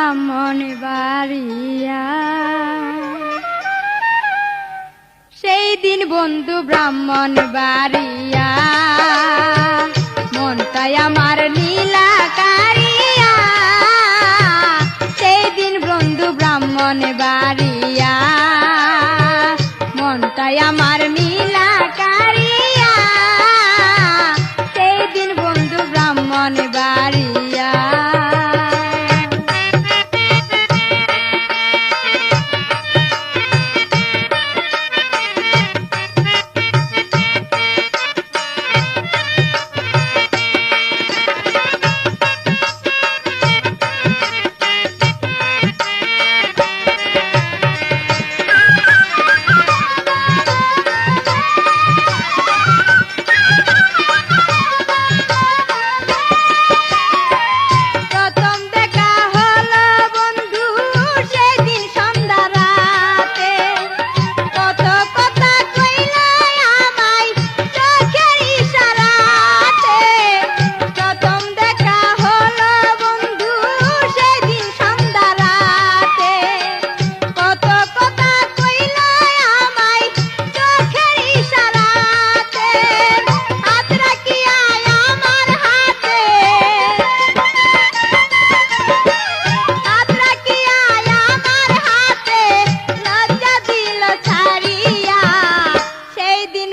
ব্রাহ্মণ বাড়িয়া। সেই দিন বন্ধু ব্রাহ্মণ বাড়িয়া, মনটাই আমার নীলা কারিয়া। সেই দিন বন্ধু ব্রাহ্মণ বাড়িয়া, মনটাই আমার নীলা কারিয়া। সেই দিন বন্ধু ব্রাহ্মণ বাড়িয়া।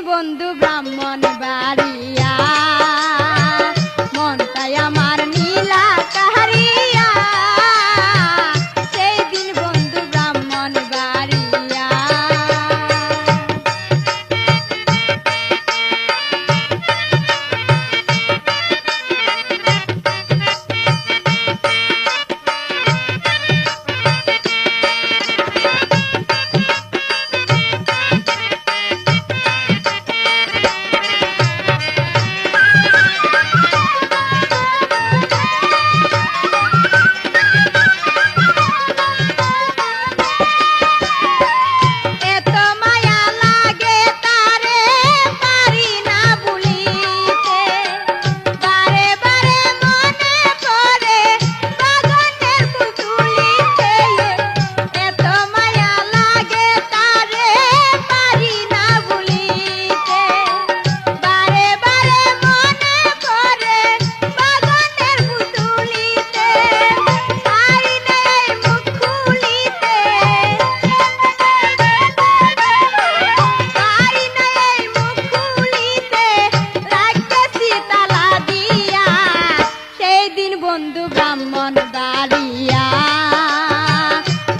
বন্ধু ব্রাহ্মণ বাড়িয়া, মনটাই আমার নীলা কারিয়া। সেই দিন বন্ধু ব্রাহ্মণ বাড়িয়া। বন্ধু ব্রাহ্মণ বাড়িয়া,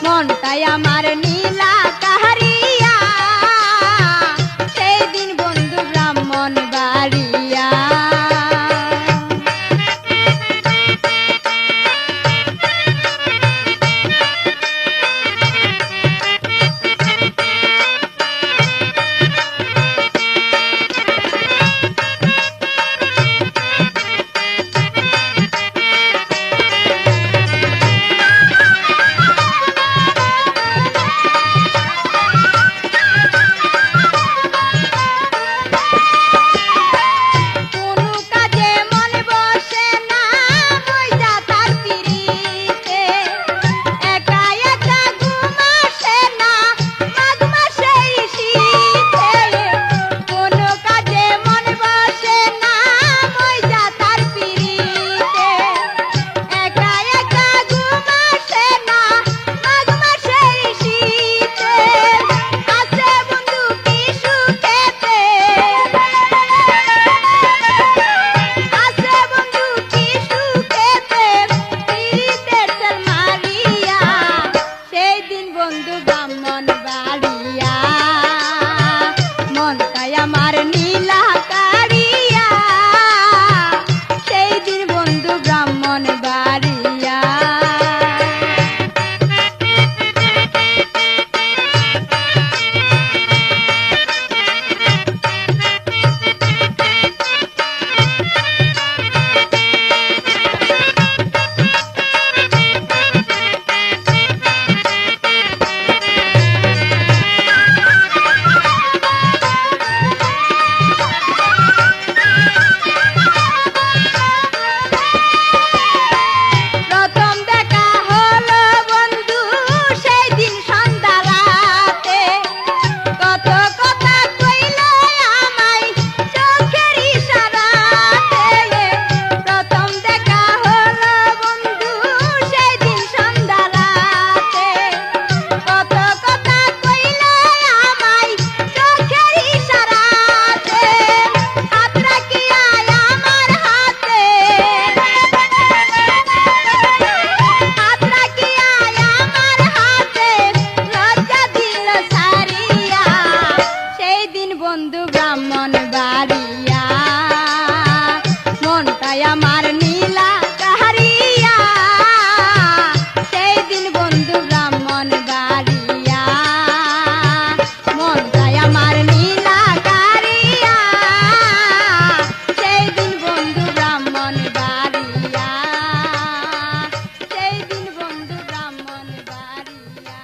মনটাই আমার নীলা কারিয়া। সেই দিন বন্ধু ব্রাহ্মণ বাড়িয়া। মনটাই আমার নীলা কাহারিয়া সেই দিন বন্ধু ব্রাহ্মণ বাড়িয়া মনটাই আমার নীলা কাহারিয়া সেই দিন বন্ধু ব্রাহ্মণ বাড়িয়া সেই দিন বন্ধু ব্রাহ্মণ বাড়িয়া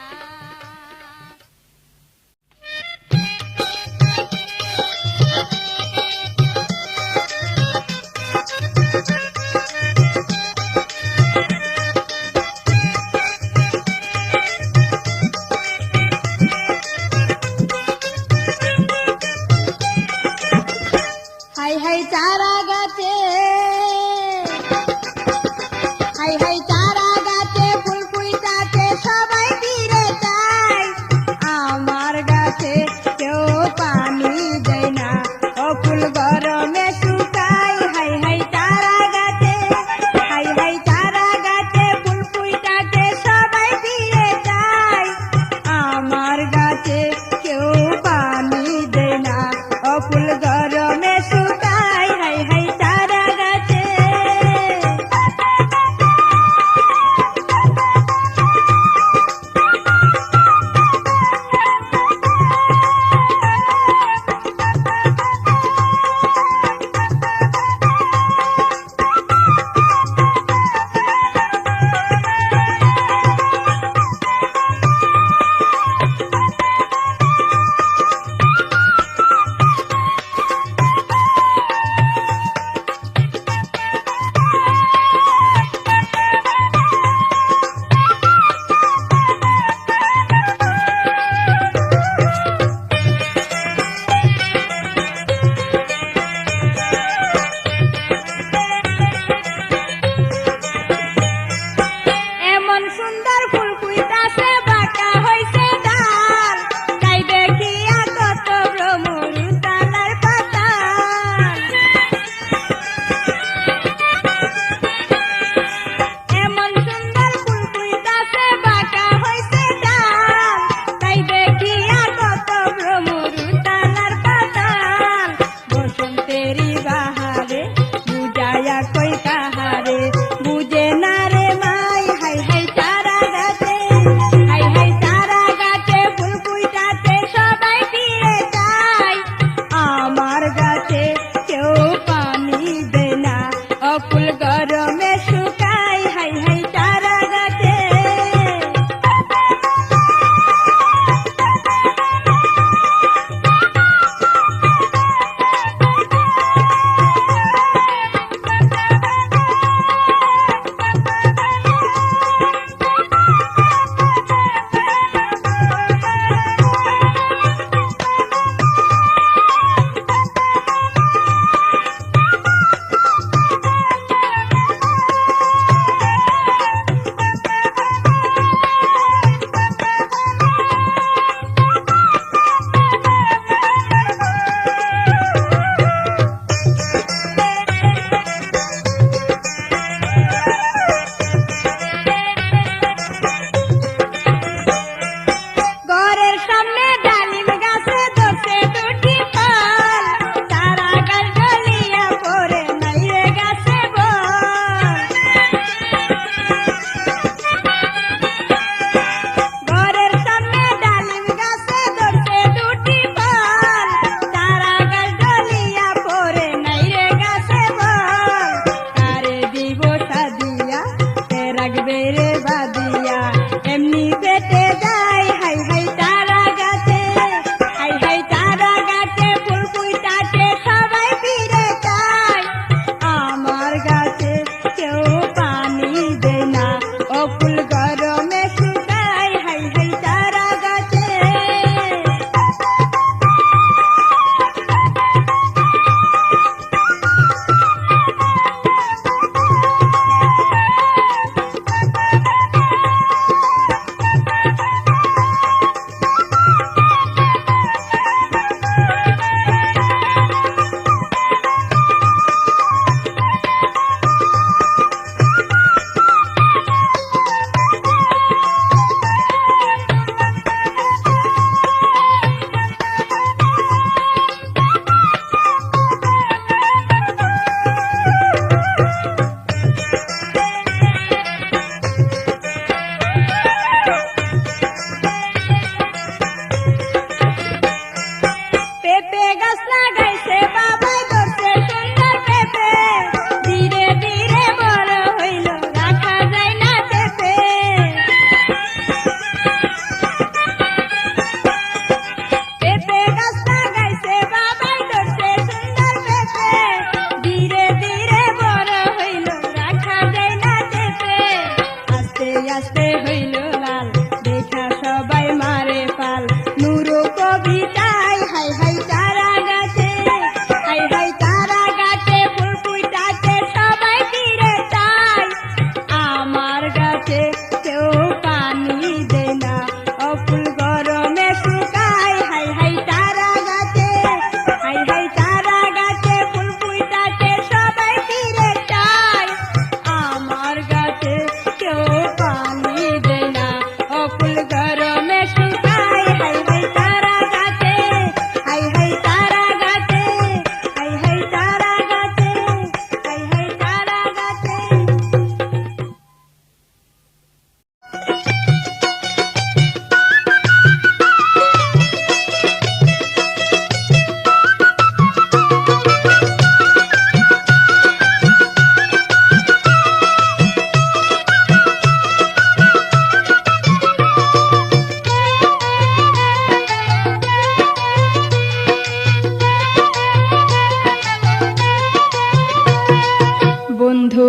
বন্ধু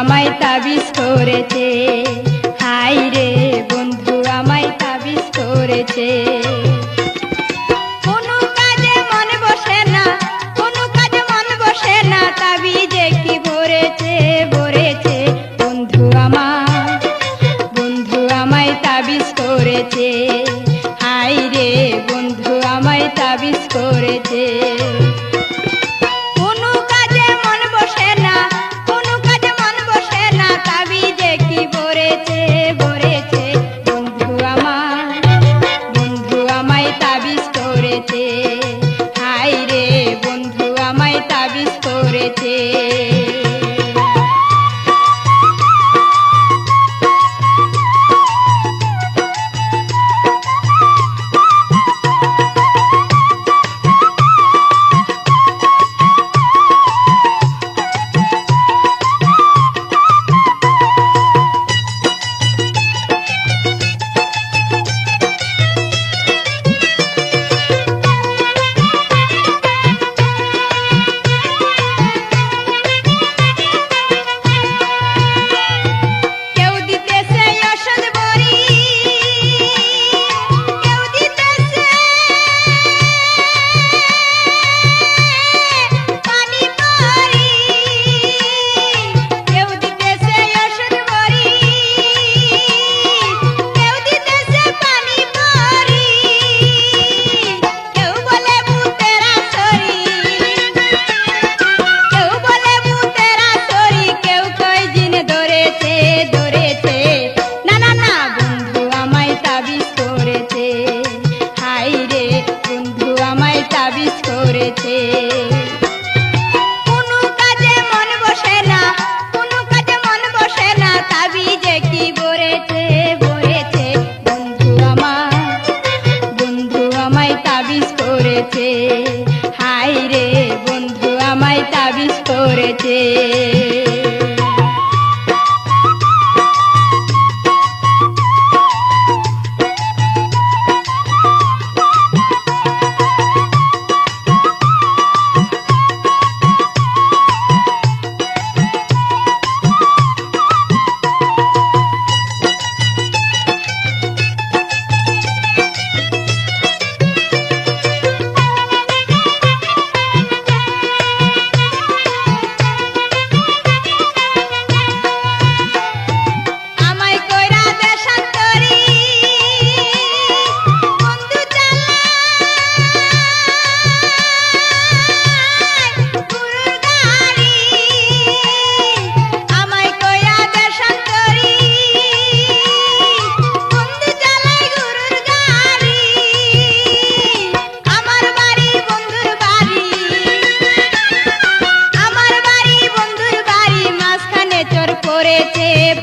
আমায় তাবিজ করেছে, হাই রে বন্ধু আমায় তাবিজ করেছে। কোনো কাজে মন বসে না, কোনো কাজে মন বসে না, তাবিজে কি ভরেছে ভরেছে। বন্ধু আমায় তাবিজ করেছে, হাই রে বন্ধু আমায় তাবিজ করেছে। হাই রে বন্ধু আমায় তাবিজ করেছে। কোনো কাজে মন বসে না, কোনো কাজে মন বসে না, তাবিজে কি ভরেছে ভরেছে। বন্ধু আমায় তাবিজ করেছে, হাই রে বন্ধু আমায় তাবিজ করেছে।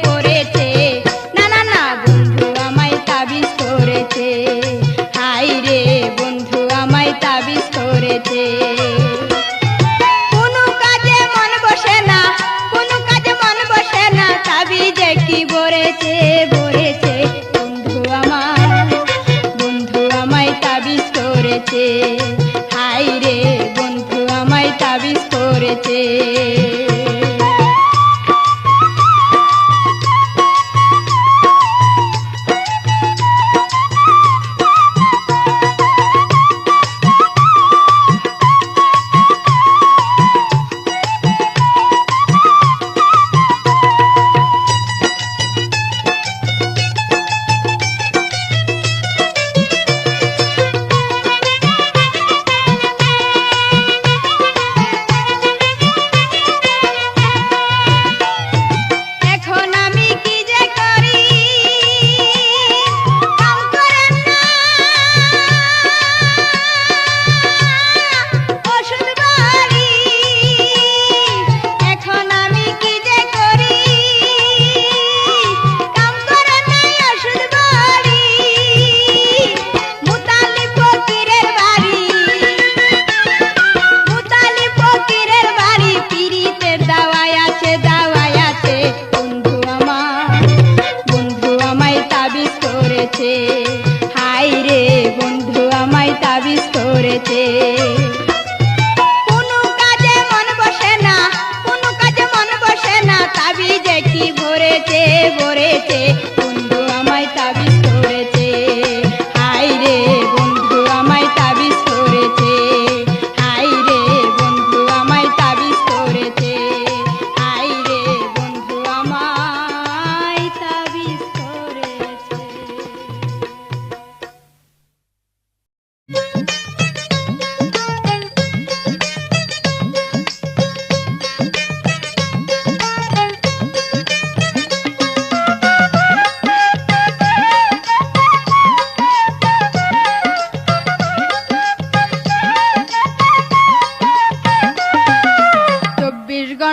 পড়েছে না না না, বন্ধু আমায় তাবিজ করেছে, হাই রে বন্ধু আমায় তাবিজ করেছে। কোনো কাজে মন বসে না, কোনো কাজে মন বসে না, তাবিজে কি ভরেছে ভরেছে। বন্ধু আমায় তাবিজ করেছে, হাই রে বন্ধু আমায় তাবিজ করেছে।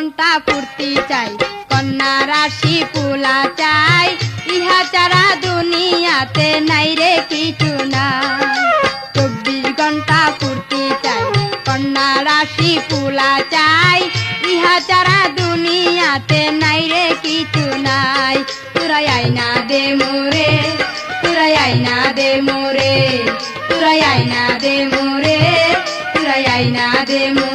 ঘন্টা ফুর্তি চাই কন্যা রাশি ফুলা চাই ইহা ছাড়া দুনিয়াতে নাই রে কিছু নাই 24 ঘন্টা ফুর্তি চাই কন্যা রাশি ফুলা চাই ইহা ছাড়া দুনিয়াতে নাই রে কিছু নাই তোরা আইনা দে মোরে তোরা আইনা দে মোরে তোরা আইনা দে মোরে তোরা আইনা দে মোরে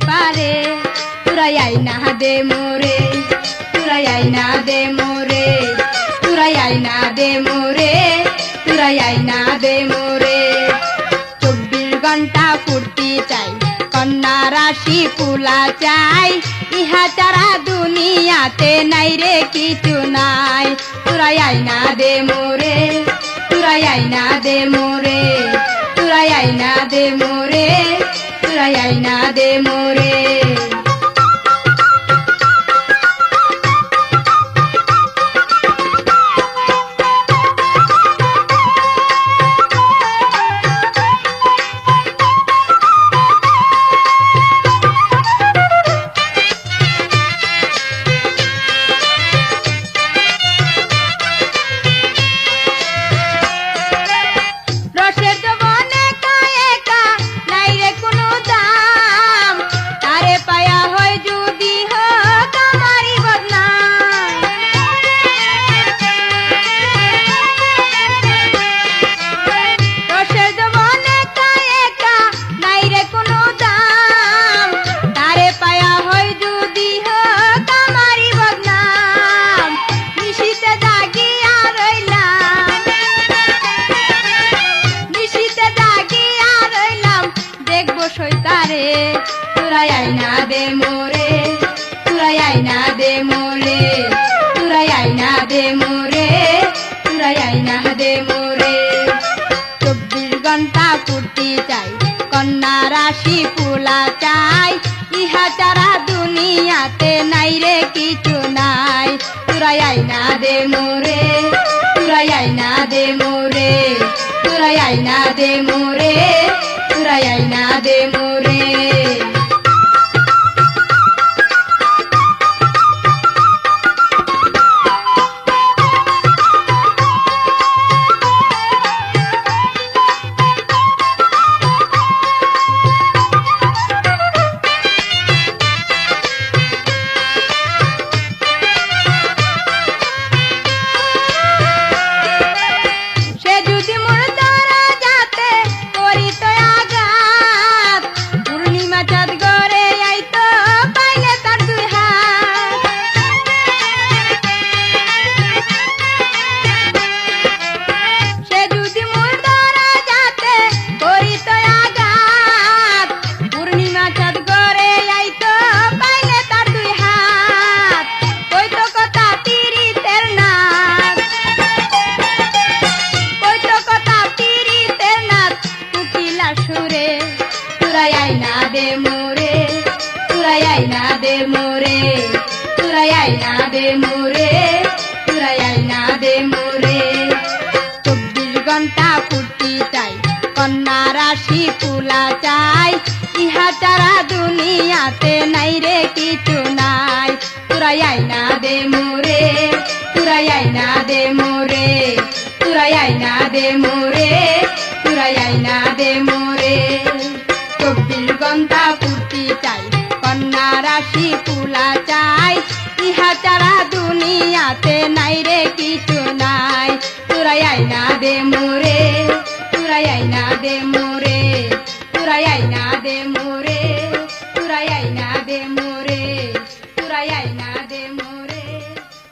পারে তোরা আইনা দে মোরে তোরা আইনা দে মোরে তোরা আইনা দে মোরে তোরা আইনা দে মোরে 24 ঘন্টা ফুর্তি চাই কন্যা রাশি ফুলা চাই ইহা ছাড়া দুনিয়াতে নাই রে কিছু নাই তোরা আইনা দে মোরে তোরা আইনা দে মোরে তোরা আইনা দে মোরে তোরা আইনা দে মোরে তোরা আইনা দে মোরে তোরা আইনা দে মোরে তোরা আইনা দে মোরে তোরা আইনা দে মোরে 24 ঘন্টা ফুর্তি চাই কন্যা রাশি ফুলা চাই ইহা ছাড়া দুনিয়াতে নাই রে কিছু নাই তোরা আইনা দে মোরে তোরা আইনা দে মোরে তোরা আইনা দে মোরে তোরা আইনা দে মোরে দে মোরে তোরা আইনা দে মোরে তোরা আইনা দে মোরে তোরা আইনা দে মোরে 24 ঘন্টা ফুর্তি চাই কন্যা রাশি ফুলা চাই ইহা ছাড়া দুনিয়াতে নাই রে কিছু নাই তোরা আইনা দে মোরে তোরা আইনা দে মোরে তোরা আইনা দে মোরে তোরা আইনা দে মোরে 24 ঘন্টা ফুর্তি চাই কন্যা রাশি ফুলা চাই ইহা ছাড়া দুনিয়া দুনিয়াতে নাই রে কিছু নাই তোরা আইনা দে মোরে তোরা আইনা দে মোরে তোরা আইনা দে মোরে তোরা আইনা দে মোরে তোরা আইনা দে মোরে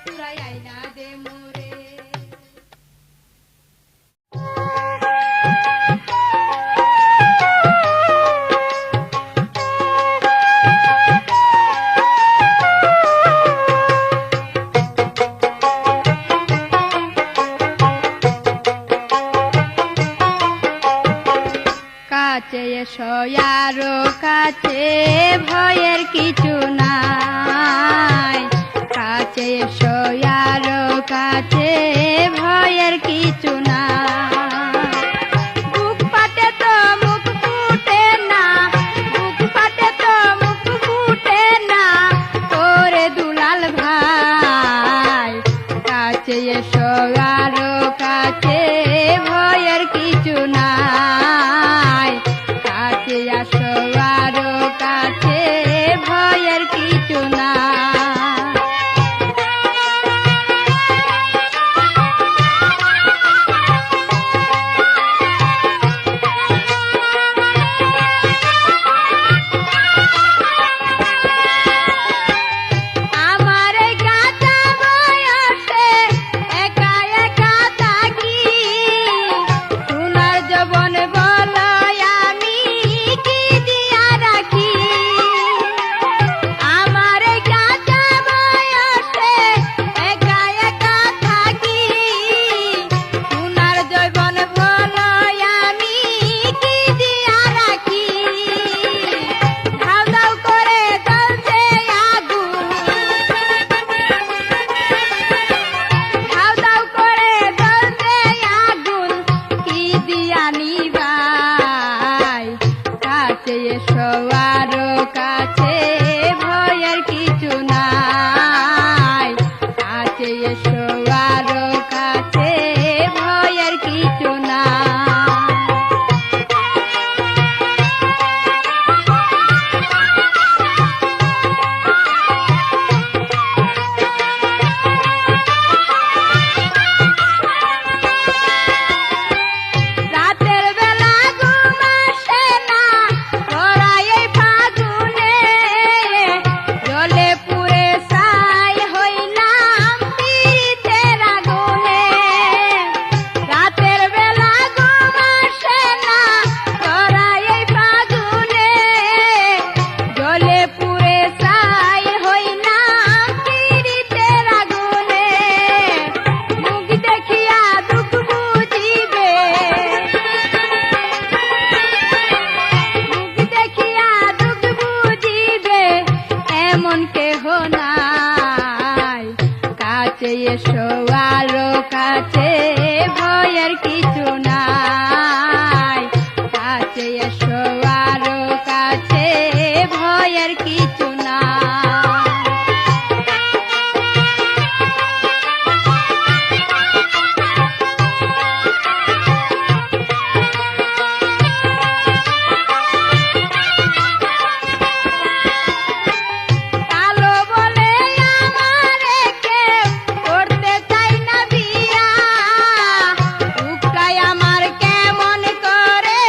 তোরা আইনা দে মোরে কাছে এসো আরো কাছে ভয়ের কিছু নাই কাছে এসো আরো কাছে ভয়ের কিছু নাই বুক পাতে তো মুখ ফুটে না বুক পাতে তো মুখ ফুটে না তোরে দুলাল ভাই কাছে এসো আরো কাছে ভয়ের কিছু নাই কাছে আসো আরো কাছে ভয়ের কিছু না আমার এই কাঁচা বয়সে একা একা থাকি সোনার যৌবন বলো আমি কি দিয়া রাখি আমার এই কাঁচা বয়সে একা একা থাকি সোনার যৌবন বলো আমি কি দিয়া রাখি ধাও ধাও করে জ্বলছে আগুন ধাও ধাও করে জ্বলছে আগুন কি দিয়া নিবাই কাছে এসো আরো কাছে ভয়ের কিছু নাই কাছে এসো আরো কাছে ভয়ের কিছু নাই রাতের বেলা ঘুম আসে না তোরা এই ফাগুনে জলে পুড়ে ছাই হইলাম পীড়িতের আগুনে রাতের বেলা ঘুম আসে না তোরা এই ফাগুনে জলে পুড়ে ছাই হইলাম পীড়িতের আগুনে মুখ দেখিয়া দুঃখ বুঝিবে মুখ দেখিয়া দুঃখ বুঝিবে এমন কেহ নাই কাছে এসো আরো কাছে ভয়ের কিছু নাই কাছে এসো আরো কাছে ভয়ের কিছু নাই কালো বলে আমারে কেউ করতে চাই না বিয়া উকাই আমার কেমন করে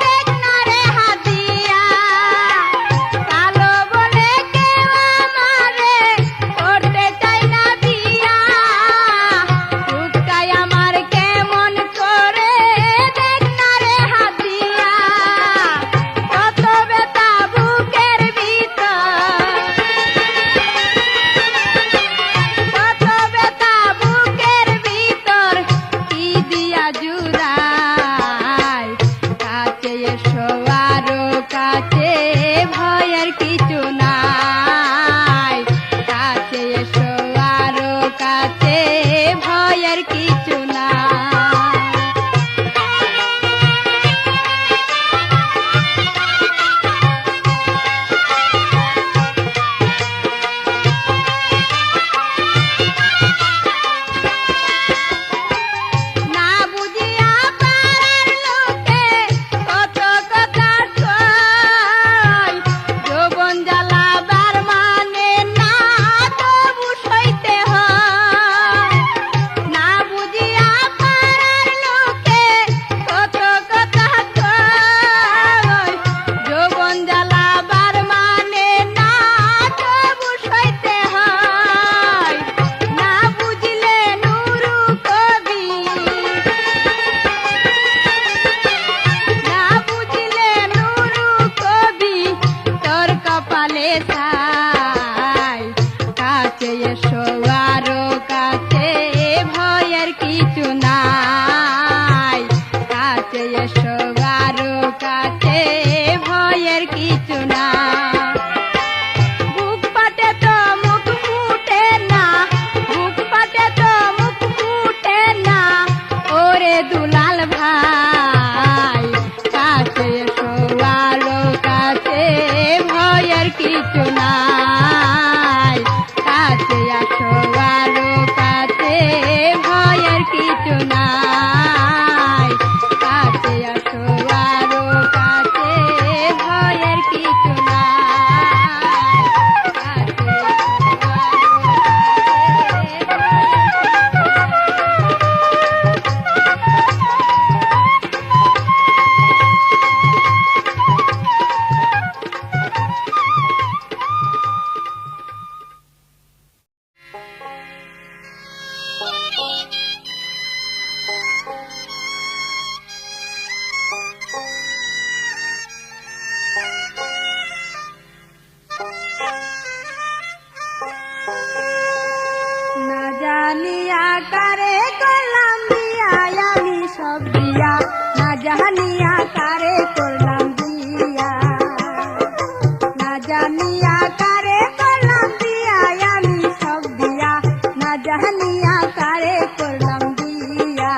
দেখ না রে হাতিয়া কালো বলে কেউ আমারে করতে চাই না বিয়া উকাই আমার কেমন করে দেখ না রে হাতিয়া কত ব্যথা বুকের ভিতর কত ব্যথা বুকের ভিতর কি দিয়া জুড়াই কাছে এসো আরো কাছে ভয়ের কিছু নাই কাছে এসো আরো কাছে ভয়ের কিছু নাই না বুঝিয়া পাড়ার লোকে কত কথা কয় যৌবন জ্বালাবার মানে না তবু সইতে হয় আরো কাছে ভয়ের কিছু নাই কাছে এসো আরো কাছে ভয়ের কিছু নাই বুক পাটে তো মুখ ফুটে না বুক পাটে তো মুখ ফুটে না ওরে দুলাল ভাই কাছে এসো আরো কাছে ভয়ের কিছু নাই কাছে আসো আরো কাছে ভয়ের কিছু নাই কাছে আসো আরো কাছে ভয়ের কিছু নাই কাছে না জানিয়া কারে করলাম বিয়া আমি সব দিয়া না জানিয়া কারে করলাম বিয়া না জানিয়া কারে করলাম বিয়া আমি সব দিয়া না জানিয়া কারে করলাম বিয়া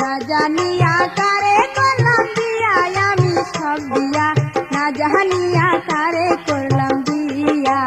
না জানিয়া কারে করলাম বিয়া আমি সব দিয়া না জানিয়া কারে করলাম বিয়া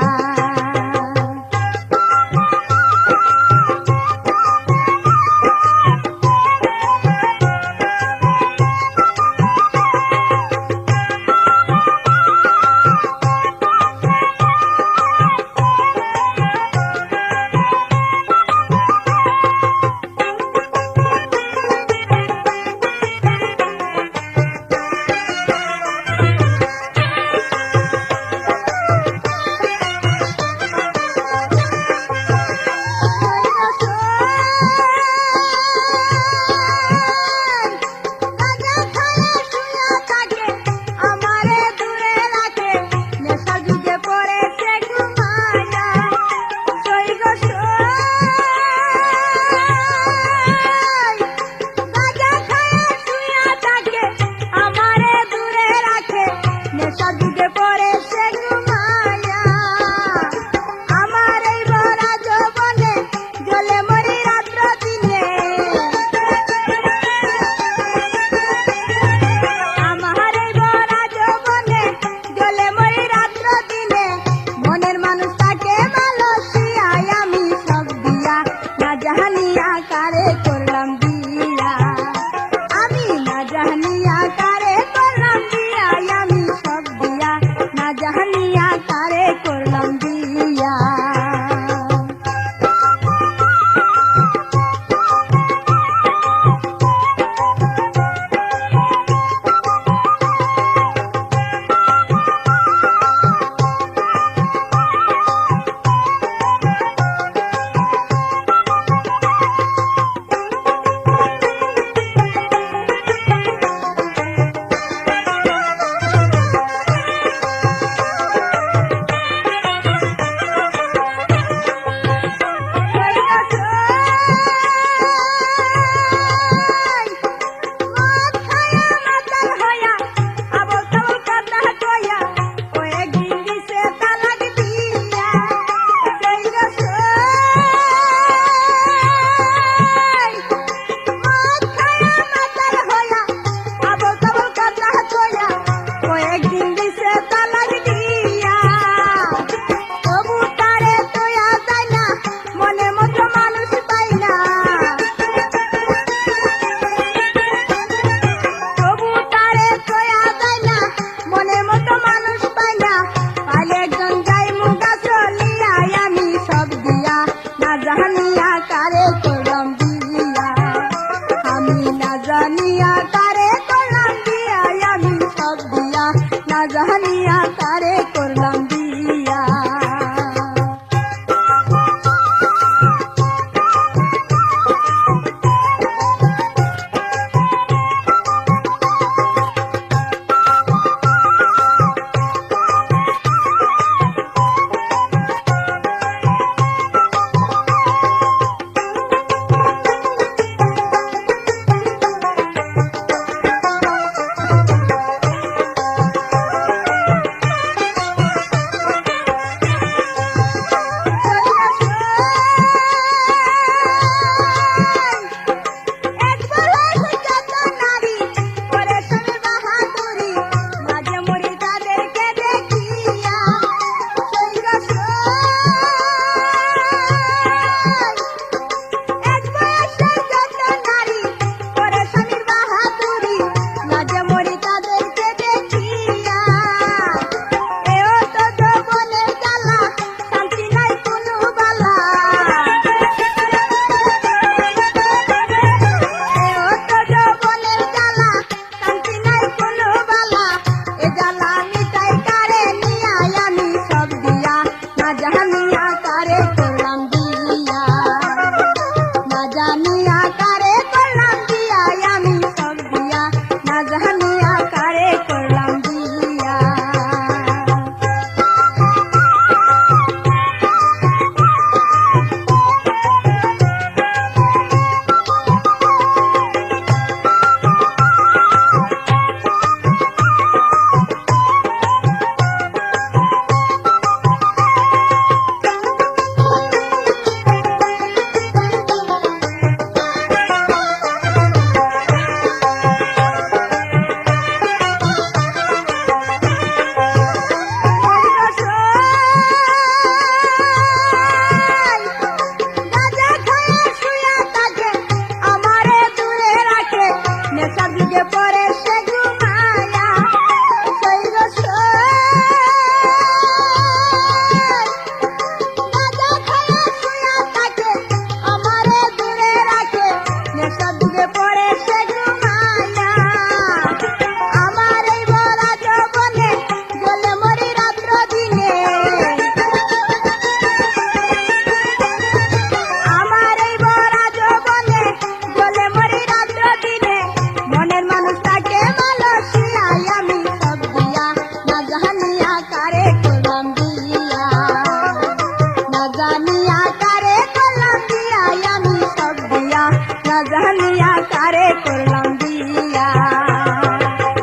জানিয়া কারে করলাম দিয়া আমি সব দিয়া না জানিয়া কারে করলাম দিয়া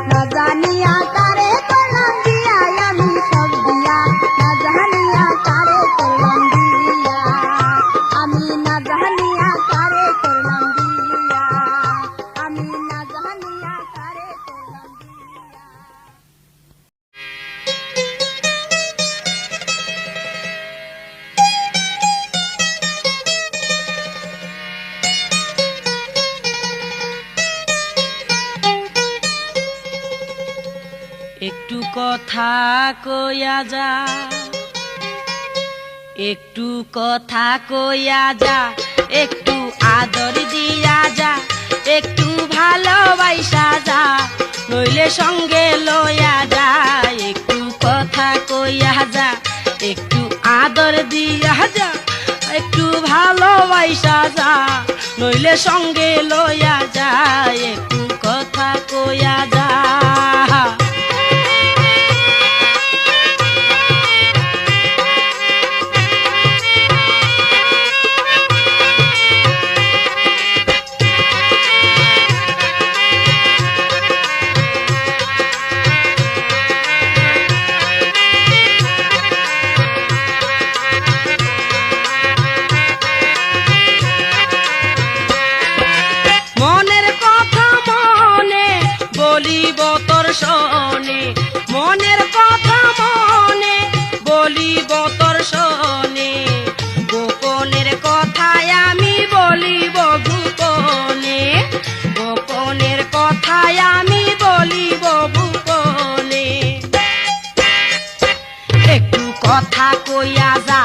না জানিয়া কারে করলাম দিয়া আমি সব দিয়া না জানিয়া কারে করলাম দিয়া আমি না জানিয়া কারে করলাম দিয়া আমি না জানিয়া কারে করলাম দিয়া একটু কথা কইয়া যা, একটু কথা কইয়া যা, একটু আদর দিয়া যা, একটু ভালোবাসা যা, নইলে সঙ্গে লইয়া যা। একটু কথা কইয়া যা, একটু আদর দিয়া যা, একটু ভালোবাসা যা, নইলে সঙ্গে লইয়া যা। একটু কথা কইয়া যা। মনের কথা মনে বলিব তোর শোনে, মনের কথা মনে বলিব তোর শোনে, গোপনের কথায় আমি বলিব গোপনে, গোপনের কথায় আমি বলিব গোপনে। একটু কথা কইয়া যা,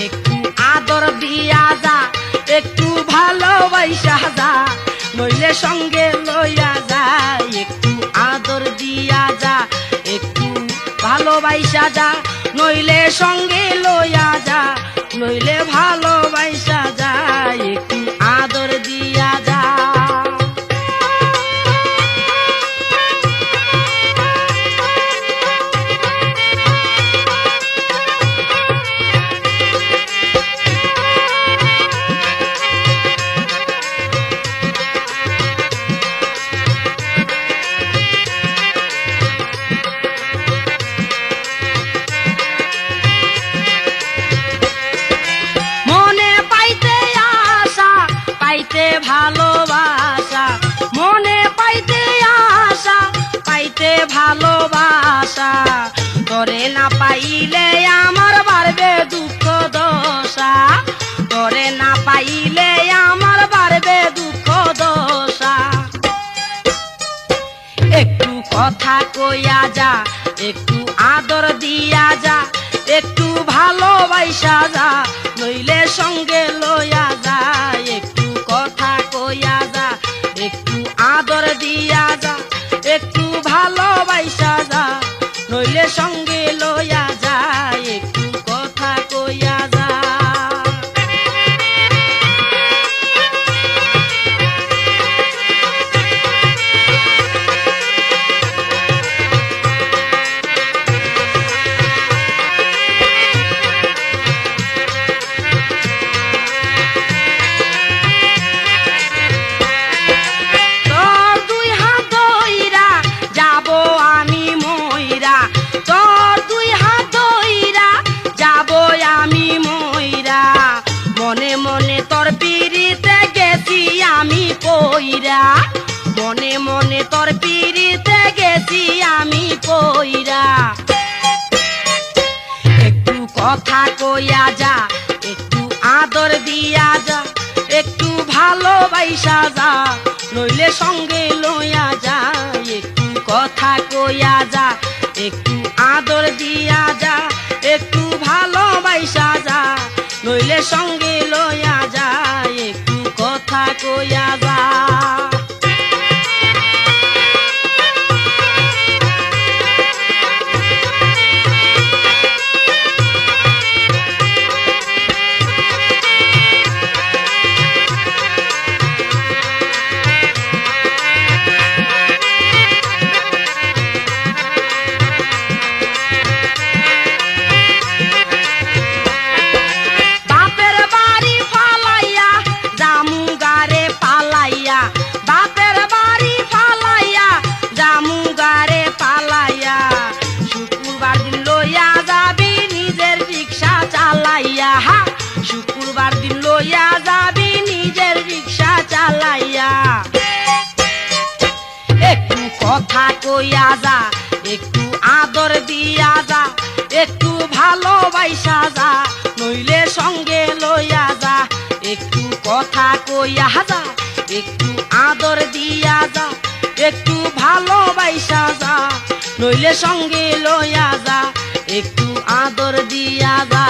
একটু আদর দিয়া যা, একটু ভালোবাসা যা, নইলে সঙ্গে লইয়া যা। একটু আদর দিয়া যা, একটু ভালোবাসা যা, নইলে সঙ্গে লইয়া যা, নইলে ভালোবাসা যা। একটু আদর দিয়া যা। মনে পাইতে আশা, পাইতে ভালোবাসা, মনে পাইতে আশা, পাইতে ভালোবাসা, তরে না পাইলে আমার বাড়বে দুঃখ দশা, তরে না পাইলে আমার বাড়বে দুঃখ দশা। একটু কথা কইয়া যা, একটু আদর দিয়া যা, একটু ভালোবাসা যা, নইলে সঙ্গে লইয়া যা। একটু কথা কইয়া যা, একটু আদর দিয়া যা, একটু ভালোবাসা যা, নইলে সঙ্গে লইয়া যা। একটু কথা কইয়া যা। তোর দুই হাত ধইরা যাব আমি মইরা, তোর দুই হাত ধইরা যাব আমি মইরা, মনে মনে তোর পিড়িতে গেছি আমি পইরা, মনে মনে তোর পিড়িতে গেছি আমি পইরা। একটু কথা কইয়া যা, একটু আদর দিয়া যা, একটু ভালোবাসা যা, নইলে সঙ্গে লইয়া যা। একটু কথা কইয়া যা, একটু আদর দিয়া যা, একটু ভালোবাসা যা, নইলে সঙ্গে লইয়া যা। একটু কথা কইয়া যা। বাপে রোজার দিন লইয়া যাবি নিজের রিক্সা চালাইয়া একটু কথা কইয়া যা একটু আদর দিয়া যা একটু ভালোবাসা যা নইলে সঙ্গে লইয়া যা একটু কথা কইয়া যা একটু আদর দিয়া যা একটু ভালোবাসা যা নইলে সঙ্গে লইয়া যা একটু আদর দিয়া যা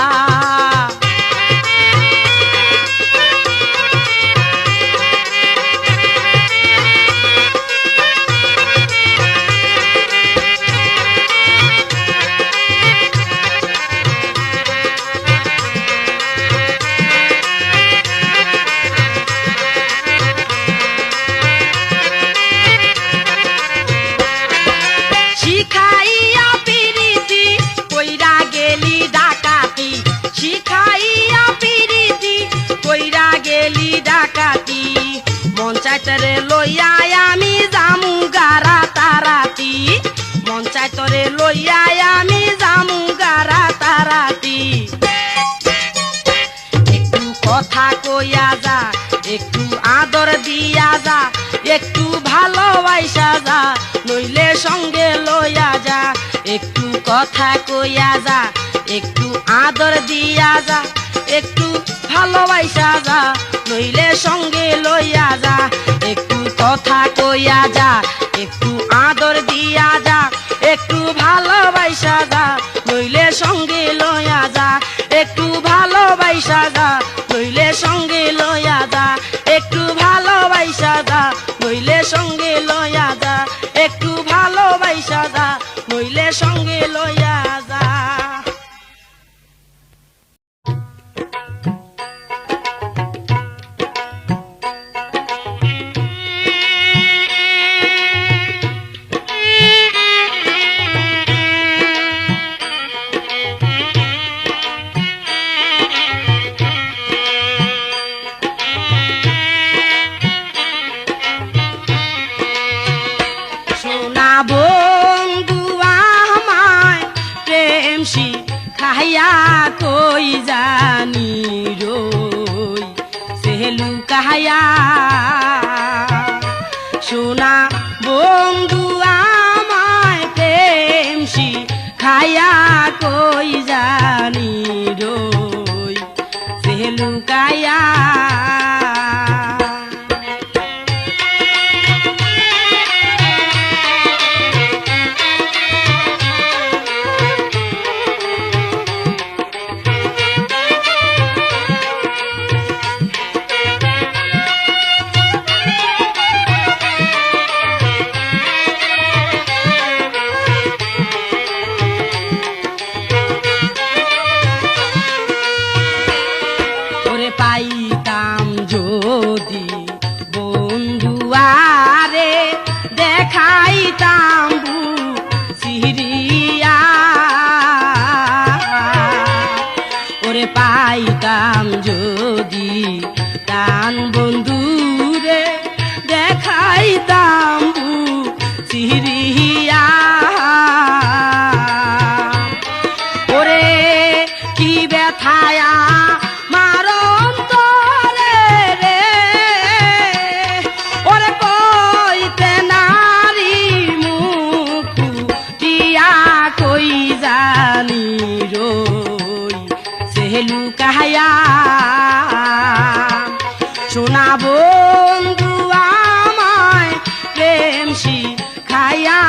শিখাইয়া পিরিতি কইরা গেলি ডাকাতি শিখাইয়া পিরিতি কইরা গেলি ডাকাতি মন চাইতরে লইয়া আমি জামু গারা তারাতি মন চাইতরে লইয়া আমি জামু গারা তারাতি একটু কথা কইয়া যা একটু আদর দিয়া যা একটু ভালোবাসা যা নইলে সঙ্গে লইয়া যা একটু কথা কইয়া যা একটু আদর দিয়া যা একটু ভালোবাসা যা নইলে সঙ্গে লইয়া যা একটু কথা কইয়া যা একটু আদর দিয়া যা একটু ভালোবাসা যা নইলে সঙ্গে লইয়া যা একটু ভালোবাসা যা নইলে সঙ্গে লইয়া যা একটু ভালোবাসা যা নইলে সঙ্গে লইয়া যা একটু ভালোবাসা যা নইলে সঙ্গে লইয়া যা সোনা বন্ধু আমায় প্রেম শিখাইয়া কই জানি রই সেলু কাহায়া সোনা বন্ধু আমায় প্রেম শিখাইয়া কই জানি রই সেলু কায়া পাইতাম যদি বন্ধু আরে দেখাইতাম সিরিয়া ওরে পাইতাম যদি টান বন্ধু রে দেখাইতাম সিরিয়া ওরে কি ব্যথায়া সোনা বন্ধু আমায় প্রেম শিখাইয়া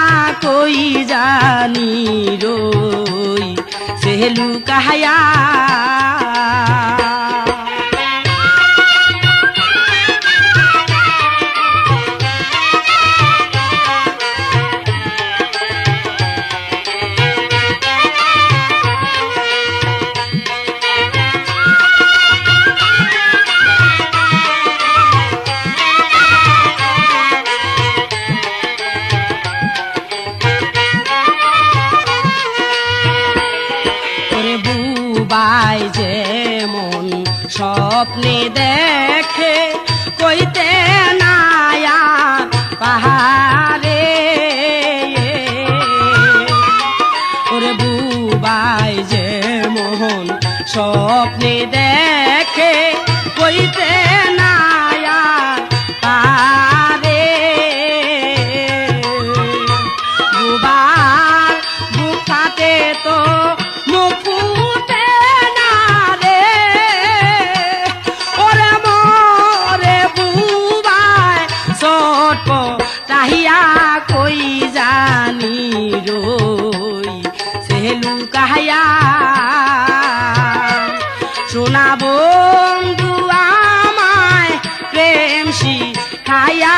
কই জানি রই সেলু কাহায়া বাই যেমন স্বপ্নে দেখে কইতে নায়া পাহাড়ে ওরে বুবাই যেমন স্বপ্নে দেখে বন্ধু আমায় প্রেম শিখায়া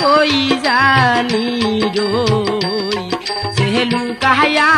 কই জানি রই সেলু কাহায়া